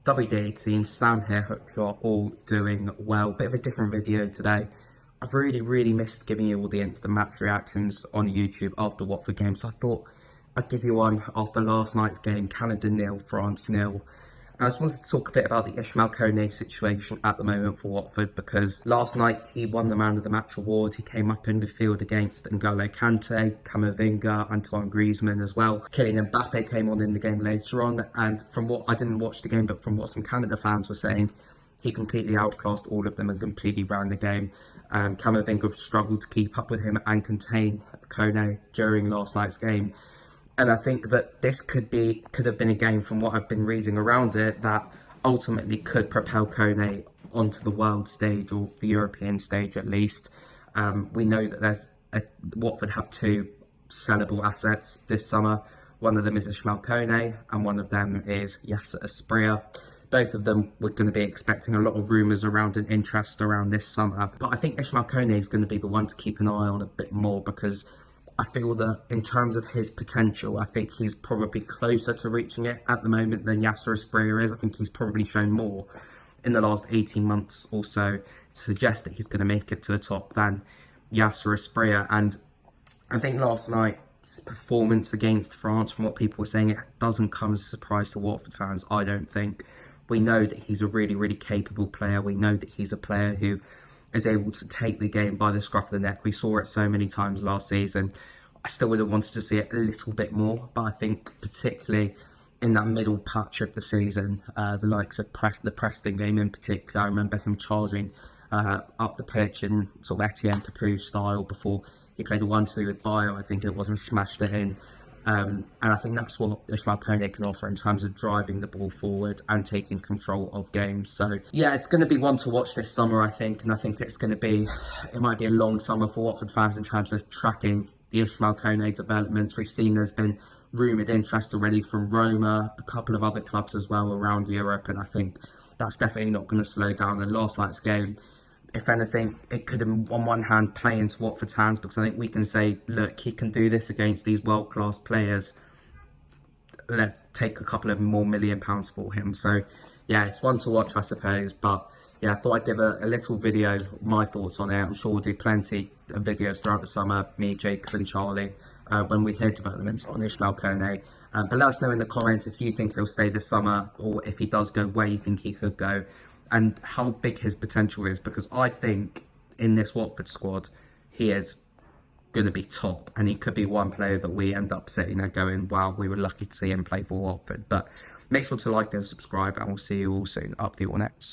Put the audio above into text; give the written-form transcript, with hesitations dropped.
WD team, Sam here, hope you're all doing well. Bit of a different video today. I've really missed giving you all the instant match reactions on YouTube after Watford game, so I thought I'd give you one after last night's game, Canada 0, France 0. I just wanted to talk a bit about the Ismaël Koné situation at the moment for Watford, because last night he won the Man of the Match award. He came up in the field against N'Golo Kante, Camavinga, Antoine Griezmann as well. Kylian Mbappe came on in the game later on, and from what, I didn't watch the game, but from what some Canada fans were saying, he completely outclassed all of them and completely ran the game. Camavinga struggled to keep up with him and contain Koné during last night's game. And I think that this could have been a game, from what I've been reading around it, that ultimately could propel Koné onto the world stage, or the European stage at least. We know that Watford have two sellable assets this summer. One of them is Ismaël Koné, and one of them is Yasser Asprilla. Both of them we're going to be expecting a lot of rumours around and interest around this summer. But I think Ismaël Koné is going to be the one to keep an eye on a bit more, because I feel that in terms of his potential, I think he's probably closer to reaching it at the moment than Yasser Asprilla is. I think he's probably shown more in the last 18 months or so to suggest that he's going to make it to the top than Yasser Asprilla. And I think last night's performance against France, from what people were saying, it doesn't come as a surprise to Watford fans, I don't think. We know that he's a really capable player. We know that he's a player who is able to take the game by the scruff of the neck. We saw it so many times last season. I still would have wanted to see it a little bit more, but I think particularly in that middle patch of the season, the likes of the Preston game in particular, I remember him charging up the pitch in sort of Etienne Capoue style before he played a 1-2 with Bayo, I think it was, and smashed it in. And I think that's what Ismaël Koné can offer in terms of driving the ball forward and taking control of games. So yeah, it's going to be one to watch this summer, I think. And I think it might be a long summer for Watford fans in terms of tracking the Ismaël Koné developments. We've seen there's been rumoured interest already from Roma, a couple of other clubs as well around Europe. And I think that's definitely not going to slow down. And last night's game, if anything, it could, on one hand, play into Watford's hands, because I think we can say, look, he can do this against these world-class players. Let's take a couple of more £1 million for him. So, yeah, it's one to watch, I suppose. But, yeah, I thought I'd give a little video, my thoughts on it. I'm sure we'll do plenty of videos throughout the summer, me, Jacob and Charlie, when we hear developments on Ismaël Koné. But let us know in the comments if you think he'll stay this summer, or if he does go, where you think he could go, and how big his potential is, because I think in this Watford squad, he is going to be top, and he could be one player that we end up sitting there going, wow, we were lucky to see him play for Watford. But make sure to like and subscribe, and we'll see you all soon. Up the All Nets.